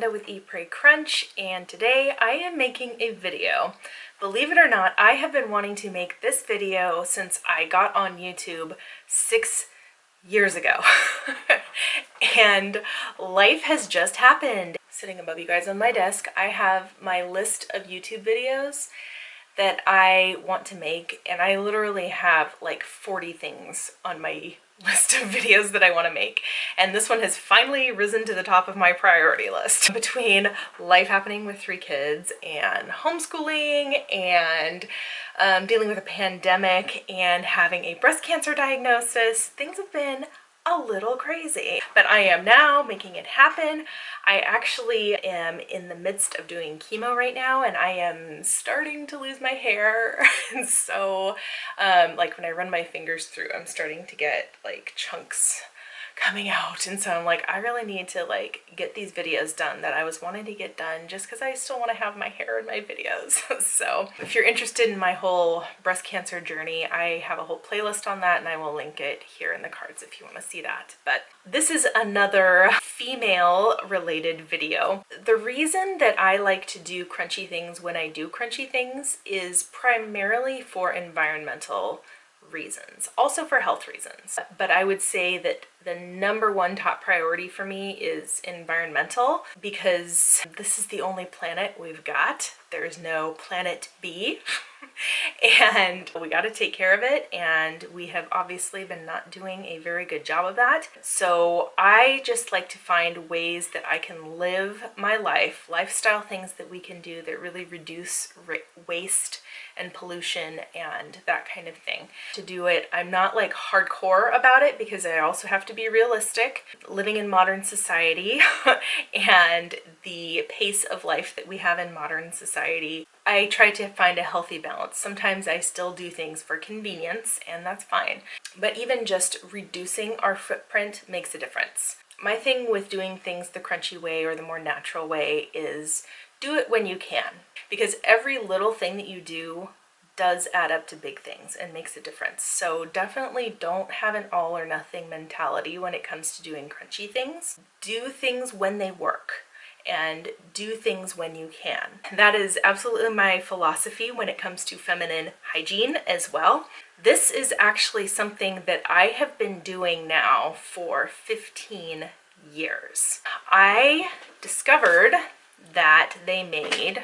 Amanda with Eat, Pray, Crunch, and today I am making a video. Believe it or not, I have been wanting to make this video since I got on YouTube 6 years ago. And life has just happened. Sitting above you guys on my desk, I have my list of YouTube videos that I want to make, and I literally have like 40 things on my list of videos that I want to make, and this one has finally risen to the top of my priority list. Between life happening with 3 kids and homeschooling and dealing with a pandemic and having a breast cancer diagnosis, things have been a little crazy, but I am now making it happen. I actually am in the midst of doing chemo right now, and I am starting to lose my hair. And so like when I run my fingers through, I'm starting to get like chunks coming out, and so I'm like, I really need to like get these videos done that I was wanting to get done just because I still want to have my hair in my videos. So if you're interested in my whole breast cancer journey, I have a whole playlist on that, and I will link it here in the cards if you want to see that. But this is another female related video. The reason that I like to do crunchy things when I do crunchy things is primarily for environmental reasons, also for health reasons. But I would say that the #1 top priority for me is environmental, because this is the only planet we've got. There's no planet B. And we got to take care of it, and we have obviously been not doing a very good job of that. So I just like to find ways that I can live my life, lifestyle things that we can do that really reduce waste and pollution and that kind of thing. To do it, I'm not like hardcore about it because I also have to be realistic. Living in modern society and the pace of life that we have in modern society, I try to find a healthy balance. Sometimes I still do things for convenience, and that's fine. But even just reducing our footprint makes a difference. My thing with doing things the crunchy way or the more natural way is do it when you can, because every little thing that you do does add up to big things and makes a difference. So definitely don't have an all or nothing mentality when it comes to doing crunchy things. Do things when they work, and do things when you can. That is absolutely my philosophy when it comes to feminine hygiene as well. This is actually something that I have been doing now for 15 years. I discovered that they made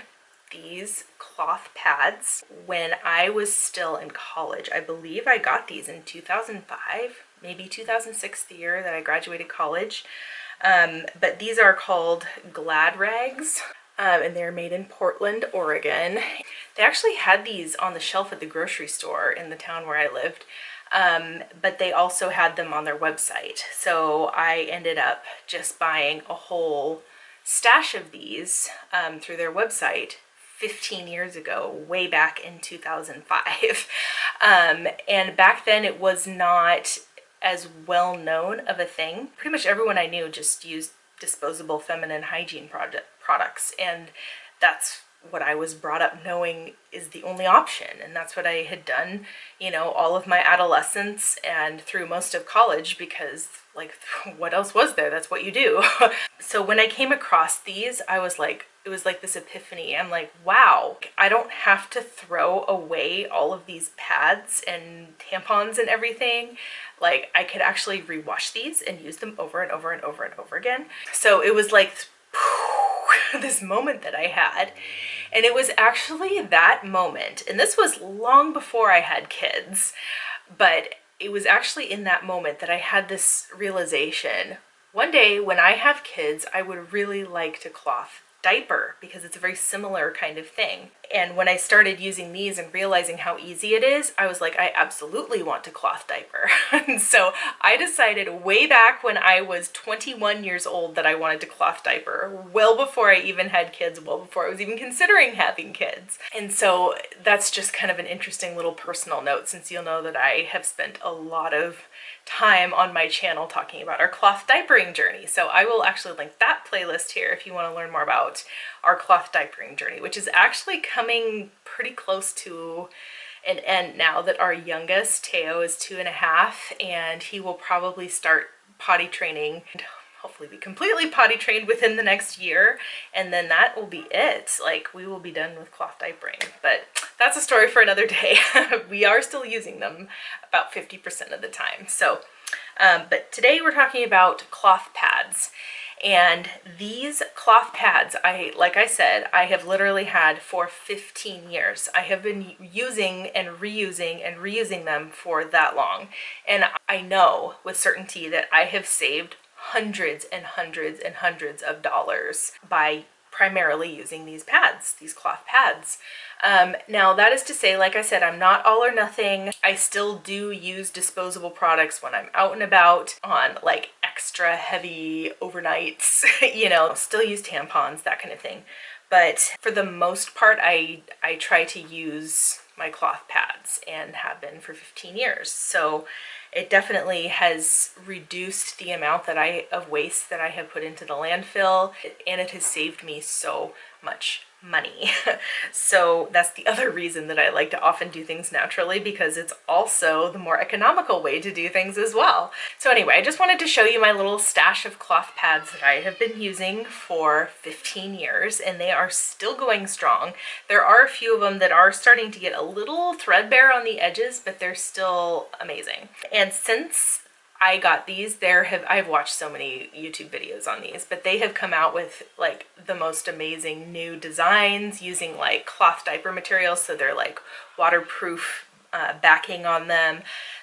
these cloth pads when I was still in college. I believe I got these in 2005, maybe 2006, the year that I graduated college. But these are called Glad Rags, and they're made in Portland, Oregon. They actually had these on the shelf at the grocery store in the town where I lived, but they also had them on their website. So I ended up just buying a whole stash of these through their website 15 years ago, way back in 2005. And back then it was not as well known of a thing. Pretty much everyone I knew just used disposable feminine hygiene products, and that's what I was brought up knowing is the only option, and that's what I had done, you know, all of my adolescence and through most of college, because like what else was there? That's what you do. So when I came across these, I was like, it was like this epiphany. I'm like, wow, I don't have to throw away all of these pads and tampons and everything. Like I could actually rewash these and use them over and over and over and over again. So it was like this moment that I had, and it was actually that moment, and this was long before I had kids, but it was actually in that moment that I had this realization. One day when I have kids, I would really like to cloth diaper, because it's a very similar kind of thing. And when I started using these and realizing how easy it is, I was like, I absolutely want to cloth diaper. And so I decided way back when I was 21 years old that I wanted to cloth diaper, well before I even had kids, well before I was even considering having kids. And so that's just kind of an interesting little personal note, since you'll know that I have spent a lot of time on my channel talking about our cloth diapering journey. So I will actually link that playlist here if you want to learn more about our cloth diapering journey, which is actually coming pretty close to an end now that our youngest, Teo, is 2.5, and he will probably start potty training hopefully be completely potty trained within the next year, and then that will be it. Like, we will be done with cloth diapering, but that's a story for another day. We are still using them about 50% of the time. So, but today we're talking about cloth pads. And these cloth pads, like I said, I have literally had for 15 years. I have been using and reusing them for that long. And I know with certainty that I have saved hundreds and hundreds and hundreds of dollars by primarily using these pads, these cloth pads. Now that is to say, like I said, I'm not all or nothing. I still do use disposable products when I'm out and about on like extra heavy overnights, you know, still use tampons, that kind of thing. But for the most part, I try to use my cloth pads and have been for 15 years. So it definitely has reduced the amount of waste that I have put into the landfill, and it has saved me so much money. So that's the other reason that I like to often do things naturally, because it's also the more economical way to do things as well. So anyway, I just wanted to show you my little stash of cloth pads that I have been using for 15 years, and they are still going strong. There are a few of them that are starting to get a little threadbare on the edges, but they're still amazing. And since I got these, I've watched so many YouTube videos on these, but they have come out with like the most amazing new designs using like cloth diaper materials. So they're like waterproof backing on them,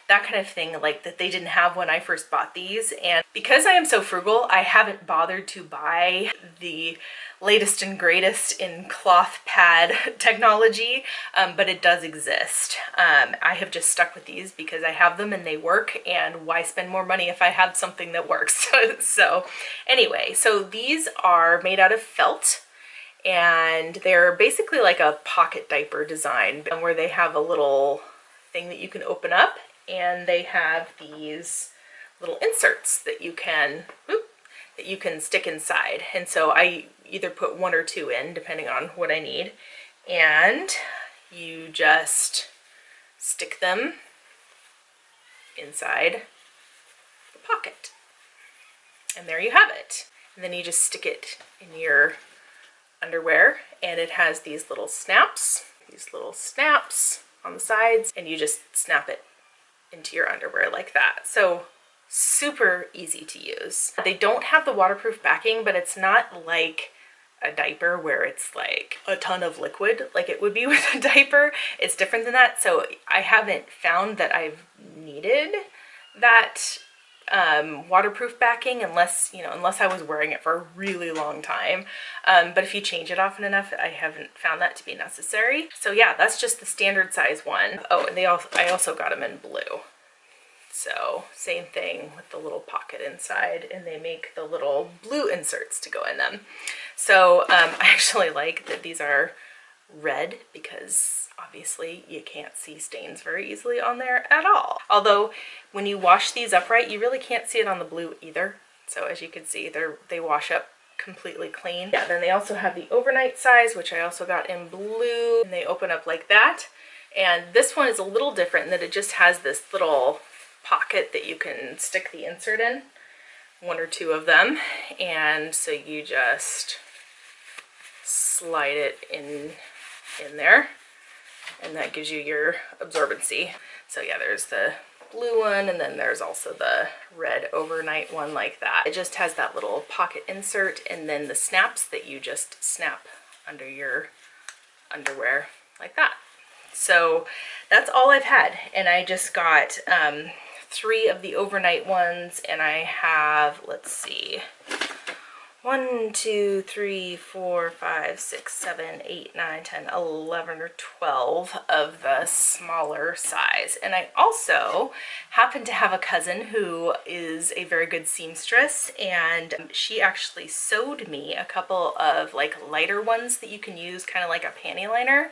that kind of thing, like that they didn't have when I first bought these. And because I am so frugal, I haven't bothered to buy the latest and greatest in cloth pad technology, but it does exist. I have just stuck with these because I have them and they work, and why spend more money if I have something that works? So anyway, so these are made out of felt, and they're basically like a pocket diaper design where they have a little thing that you can open up, and they have these little inserts that you can stick inside. And so I either put one or two in depending on what I need, and you just stick them inside the pocket, and there you have it. And then you just stick it in your underwear, and it has these little snaps on the sides, and you just snap it into your underwear like that. So super easy to use. They don't have the waterproof backing, but it's not like a diaper where it's like a ton of liquid like it would be with a diaper. It's different than that. So I haven't found that I've needed that waterproof backing unless I was wearing it for a really long time. But if you change it often enough, I haven't found that to be necessary. So yeah, that's just the standard size one. Oh, and I also got them in blue. So same thing with the little pocket inside, and they make the little blue inserts to go in them. So I actually like that these are red, because obviously you can't see stains very easily on there at all. Although when you wash these upright, you really can't see it on the blue either. So as you can see, they wash up completely clean. Yeah, then they also have the overnight size, which I also got in blue, and they open up like that. And this one is a little different in that it just has this little pocket that you can stick the insert in, one or two of them, and so you just slide it in there, and that gives you your absorbency. So yeah, there's the blue one, and then there's also the red overnight one like that. It just has that little pocket insert, and then the snaps that you just snap under your underwear like that. So that's all I've had, and I just got 3 of the overnight ones, and I have, let's see, 1, 2, 3, 4, 5, 6, 7, 8, 9, 10, 11, or 12 of the smaller size. And I also happen to have a cousin who is a very good seamstress, and she actually sewed me a couple of like lighter ones that you can use kind of like a panty liner.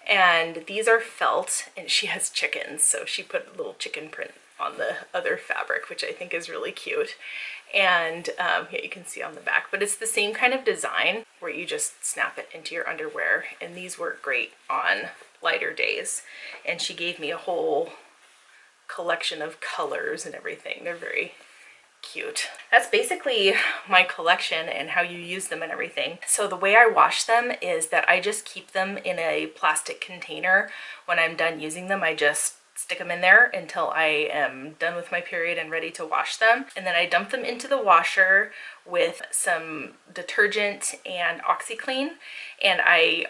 And these are felt, and she has chickens, so she put a little chicken print on the other fabric, which I think is really cute. And yeah, you can see on the back, but it's the same kind of design where you just snap it into your underwear, and these work great on lighter days. And she gave me a whole collection of colors and everything. They're very, cute. That's basically my collection and how you use them and everything. So the way I wash them is that I just keep them in a plastic container. When I'm done using them, I just stick them in there until I am done with my period and ready to wash them. And then I dump them into the washer with some detergent and OxyClean. And I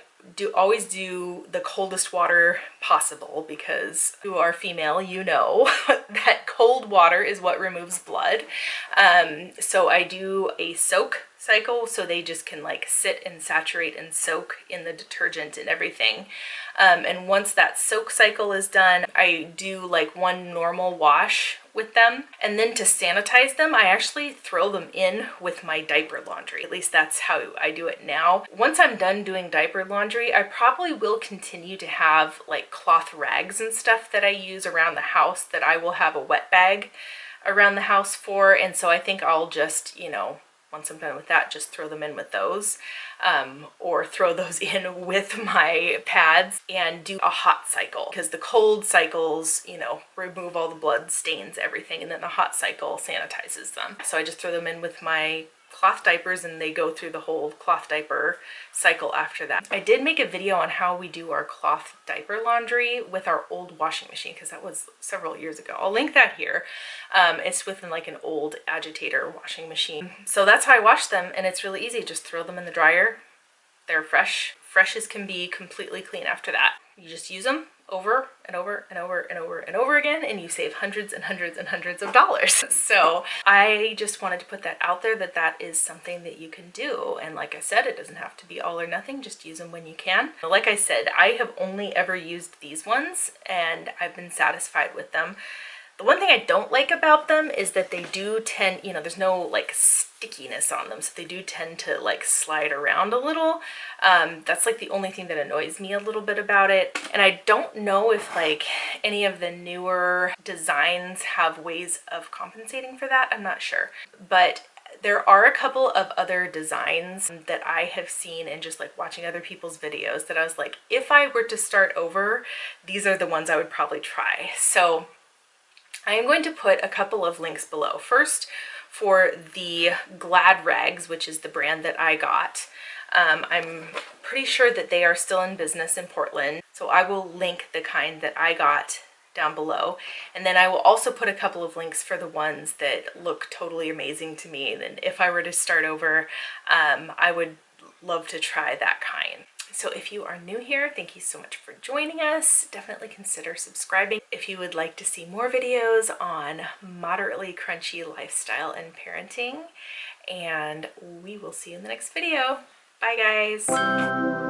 always do the coldest water possible, because if you are female, you know that cold water is what removes blood. So I do a soak cycle, so they just can like sit and saturate and soak in the detergent and everything. And once that soak cycle is done, I do like one normal wash with them. And then to sanitize them, I actually throw them in with my diaper laundry. At least that's how I do it now. Once I'm done doing diaper laundry, I probably will continue to have like cloth rags and stuff that I use around the house that I will have a wet bag around the house for. And so I think I'll just, you know, once I'm done with that, just throw them in with those, or throw those in with my pads and do a hot cycle, because the cold cycles, you know, remove all the blood stains, everything, and then the hot cycle sanitizes them. So I just throw them in with my cloth diapers and they go through the whole cloth diaper cycle after that. I did make a video on how we do our cloth diaper laundry with our old washing machine, because that was several years ago. I'll link that here. It's within like an old agitator washing machine. So that's how I wash them, and it's really easy. Just throw them in the dryer. They're fresh as can be, completely clean after that. You just use them over and over and over and over and over again, and you save hundreds and hundreds and hundreds of dollars. So I just wanted to put that out there, that that is something that you can do. And like I said, it doesn't have to be all or nothing. Just use them when you can. Like I said, I have only ever used these ones and I've been satisfied with them. The one thing I don't like about them is that they do tend, you know, there's no like stickiness on them, so they do tend to like slide around a little. That's like the only thing that annoys me a little bit about it. And I don't know if like any of the newer designs have ways of compensating for that. I'm not sure. But there are a couple of other designs that I have seen and just like watching other people's videos that I was like, if I were to start over, these are the ones I would probably try. So I am going to put a couple of links below. First, for the Glad Rags, which is the brand that I got. I'm pretty sure that they are still in business in Portland, so I will link the kind that I got down below. And then I will also put a couple of links for the ones that look totally amazing to me. And if I were to start over, I would love to try that kind. So if you are new here, thank you so much for joining us. Definitely consider subscribing if you would like to see more videos on moderately crunchy lifestyle and parenting. And we will see you in the next video. Bye guys.